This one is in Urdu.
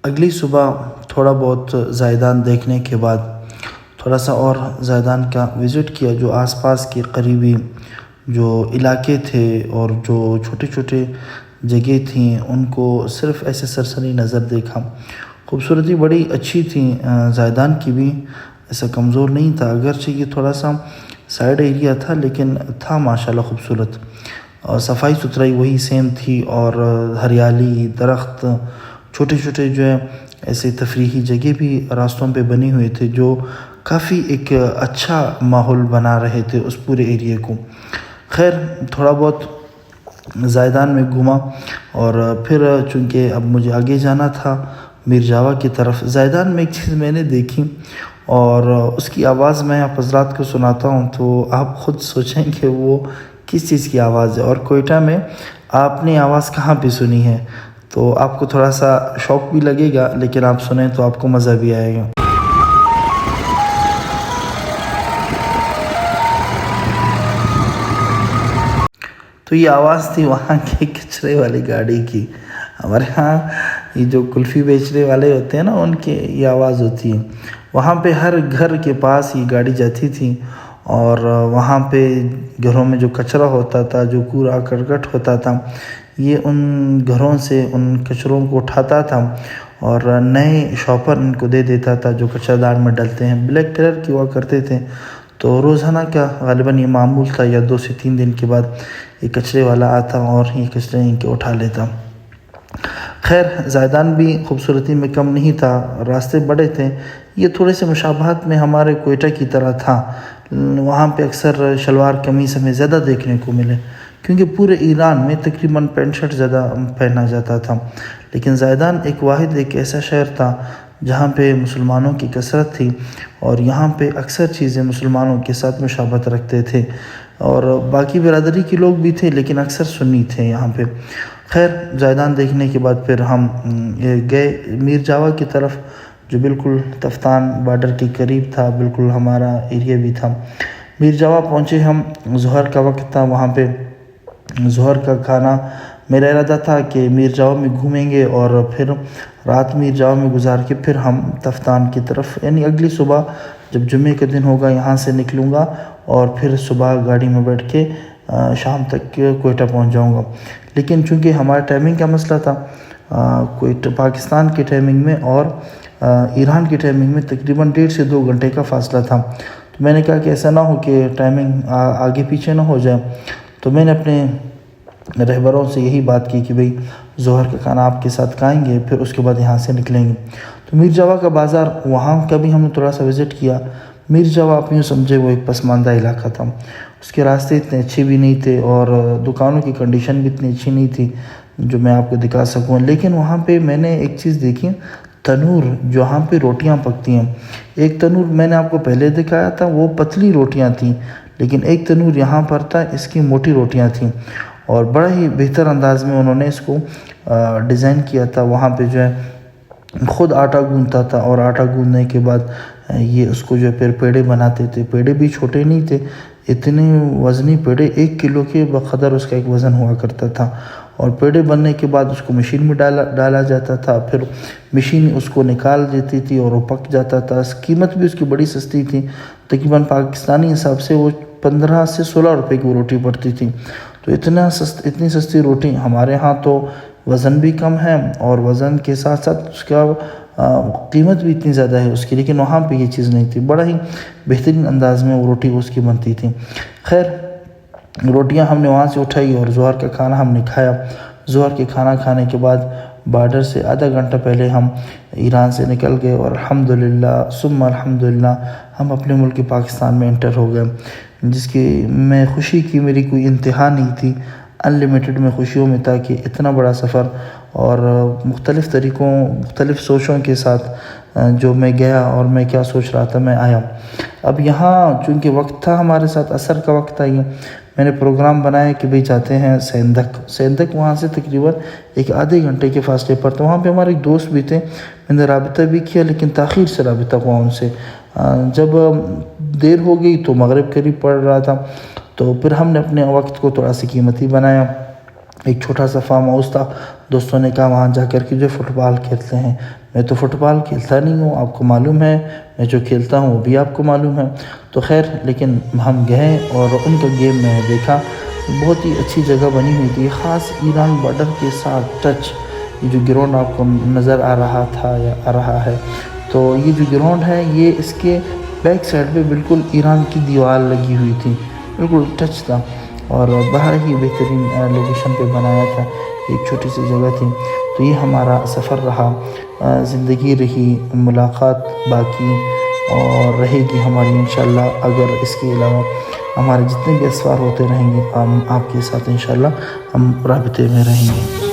اگلی صبح تھوڑا بہت زائدان دیکھنے کے بعد تھوڑا سا اور زائدان کا وزٹ کیا، جو آس پاس کے قریبی جو علاقے تھے اور جو چھوٹے چھوٹے جگہ تھیں ان کو صرف ایسے سرسری نظر دیکھا۔ خوبصورتی بڑی اچھی تھی، زائدان کی بھی ایسا کمزور نہیں تھا، اگرچہ یہ تھوڑا سا سائڈ ایریا تھا لیکن تھا ماشاءاللہ خوبصورت، اور صفائی ستھرائی وہی سیم تھی، اور ہریالی، درخت، چھوٹے چھوٹے جو ہے ایسے تفریحی جگہ بھی راستوں پہ بنے ہوئے تھے جو کافی ایک اچھا ماحول بنا رہے تھے اس پورے ایریے کو۔ خیر تھوڑا بہت زائدان میں گھوما، اور پھر چونکہ اب مجھے آگے جانا تھا میر جاوا کی طرف۔ زائدان میں ایک چیز میں نے دیکھی اور اس کی آواز میں آپ حضرات کو سناتا ہوں تو آپ خود سوچیں کہ وہ کس چیز کی آواز ہے، اور کوئٹہ میں آپ نے آواز کہاں پہ سنی ہے، تو آپ کو تھوڑا سا شوق بھی لگے گا، لیکن آپ سنیں تو آپ کو مزہ بھی آئے گا۔ تو یہ آواز تھی وہاں کے کچرے والی گاڑی کی۔ ہمارے ہاں یہ جو کلفی بیچنے والے ہوتے ہیں نا، ان کی یہ آواز ہوتی ہے۔ وہاں پہ ہر گھر کے پاس یہ گاڑی جاتی تھی، اور وہاں پہ گھروں میں جو کچرا ہوتا تھا، جو کوڑا کرکٹ ہوتا تھا، یہ ان گھروں سے ان کچروں کو اٹھاتا تھا اور نئے شاپر ان کو دے دیتا تھا جو کچرا دان میں ڈلتے ہیں، بلیک کلر کی ہوا کرتے تھے۔ تو روزانہ کا غالباً یہ معمول تھا، یا 2 سے 3 دن کے بعد یہ کچرے والا آتا اور یہ کچرے ان کے اٹھا لیتا۔ خیر زائدان بھی خوبصورتی میں کم نہیں تھا، راستے بڑے تھے، یہ تھوڑے سے مشابہت میں ہمارے کوئٹہ کی طرح تھا۔ وہاں پہ اکثر شلوار قمیص ہمیں زیادہ دیکھنے کو ملے، کیونکہ پورے ایران میں تقریباً پینٹ شرٹ زیادہ پہنا جاتا تھا، لیکن زائدان ایک ایسا شہر تھا جہاں پہ مسلمانوں کی کثرت تھی، اور یہاں پہ اکثر چیزیں مسلمانوں کے ساتھ مشابہت رکھتے تھے، اور باقی برادری کے لوگ بھی تھے لیکن اکثر سنی تھے یہاں پہ۔ خیر زائدان دیکھنے کے بعد پھر ہم گئے میر جاوا کی طرف، جو بالکل تفتان بارڈر کے قریب تھا، بالکل ہمارا ایریا بھی تھا۔ میر جاوا پہنچے ہم، ظہر کا وقت تھا، وہاں پہ ظہر کا کھانا میرا ارادہ تھا کہ میر جاوا میں گھومیں گے، اور پھر رات میر جاوا میں گزار کے پھر ہم تفتان کی طرف، یعنی اگلی صبح جب جمعے کا دن ہوگا یہاں سے نکلوں گا، اور پھر صبح گاڑی میں بیٹھ کے شام تک کوئٹہ پہنچ جاؤں گا۔ لیکن چونکہ ہمارا ٹائمنگ کا مسئلہ تھا، کوئٹہ پاکستان کے ٹائمنگ میں اور ایران کی ٹائمنگ میں تقریباً 1.5 سے 2 گھنٹے کا فاصلہ تھا، تو میں نے کہا کہ ایسا نہ ہو کہ ٹائمنگ آگے پیچھے نہ ہو جائے، تو میں نے اپنے رہبروں سے یہی بات کی کہ بھئی ظہر کا کھانا آپ کے ساتھ کھائیں گے، پھر اس کے بعد یہاں سے نکلیں گے۔ تو میر جاوا کا بازار وہاں کا بھی ہم نے تھوڑا سا وزٹ کیا۔ میر جاوا آپ یوں سمجھے وہ ایک پسماندہ علاقہ تھا، اس کے راستے اتنے اچھے بھی نہیں تھے، اور دکانوں کی کنڈیشن بھی اتنی اچھی نہیں تھی جو میں آپ کو دکھا سکوں، لیکن وہاں پہ میں نے ایک چیز دیکھی، تنور جہاں پہ روٹیاں پکتی ہیں۔ ایک تنور میں نے آپ کو پہلے دکھایا تھا، وہ پتلی روٹیاں تھیں، لیکن ایک تنور یہاں پر تھا، اس کی موٹی روٹیاں تھیں، اور بڑا ہی بہتر انداز میں انہوں نے اس کو ڈیزائن کیا تھا۔ وہاں پہ جو ہے خود آٹا گوندتا تھا، اور آٹا گوندنے کے بعد یہ اس کو جو ہے پھر پیڑے بناتے تھے۔ پیڑے بھی چھوٹے نہیں تھے، اتنے وزنی پیڑے، 1 کلو کے بقدر اس کا ایک وزن ہوا کرتا تھا، اور پیڑے بننے کے بعد اس کو مشین میں ڈالا جاتا تھا، پھر مشین اس کو نکال دیتی تھی اور وہ پک جاتا تھا۔ قیمت بھی اس کی بڑی سستی تھی، تقریباً پاکستانی حساب سے وہ 15 سے 16 روپے کی وہ روٹی پڑتی تھی۔ تو اتنی سستی روٹی، ہمارے ہاں تو وزن بھی کم ہے اور وزن کے ساتھ ساتھ اس کا قیمت بھی اتنی زیادہ ہے اس کی، لیکن وہاں پہ یہ چیز نہیں تھی، بڑا ہی بہترین انداز میں وہ روٹی اس کی بنتی تھی۔ خیر روٹیاں ہم نے وہاں سے اٹھائی اور ظہر کا کھانا ہم نے کھایا۔ ظہر کے کھانا کھانے کے بعد بارڈر سے آدھا گھنٹہ پہلے ہم ایران سے نکل گئے، اور الحمدللہ ثم الحمدللہ ہم اپنے ملک پاکستان میں انٹر ہو گئے، جس کی میں خوشی کی میری کوئی انتہا نہیں تھی۔ انلیمیٹڈ میں خوشیوں میں تھا کہ اتنا بڑا سفر، اور مختلف طریقوں، مختلف سوچوں کے ساتھ جو میں گیا اور میں کیا سوچ رہا تھا میں آیا۔ اب یہاں چونکہ وقت تھا ہمارے ساتھ، عصر کا وقت تھا، یہ میں نے پروگرام بنایا کہ بھئی جاتے ہیں سیندک وہاں سے تقریباً ایک آدھے گھنٹے کے فاصلے پر تھا۔ وہاں پہ ہمارے ایک دوست بھی تھے، میں نے رابطہ بھی کیا لیکن تاخیر سے رابطہ ہوا ان سے۔ جب دیر ہو گئی تو مغرب قریب پڑ رہا تھا، تو پھر ہم نے اپنے وقت کو تھوڑا سا قیمتی بنایا، ایک چھوٹا سا فارم ہاؤس تھا، دوستوں نے کہا وہاں جا کر کے جو فٹ بال کھیلتے ہیں۔ میں تو فٹ بال کھیلتا نہیں ہوں، آپ کو معلوم ہے، میں جو کھیلتا ہوں وہ بھی آپ کو معلوم ہے۔ تو خیر لیکن ہم گئے اور ان کا گیم میں نے دیکھا، بہت ہی اچھی جگہ بنی ہوئی تھی، خاص ایران بارڈر کے ساتھ ٹچ۔ یہ جو گراؤنڈ آپ کو نظر آ رہا تھا یا آ رہا ہے، تو یہ جو گراؤنڈ ہے یہ اس کے بیک سائڈ پہ بالکل ایران کی دیوار لگی ہوئی تھی، بالکل ٹچ تھا، اور بڑا ہی بہترین لوکیشن پہ بنایا تھا، ایک چھوٹی سی جگہ تھی۔ تو یہ ہمارا سفر رہا، زندگی رہی، ملاقات باقی اور رہے گی ہماری انشاءاللہ۔ اگر اس کے علاوہ ہمارے جتنے بھی اسفار ہوتے رہیں گے، ہم آپ کے ساتھ انشاءاللہ ہم رابطے میں رہیں گے۔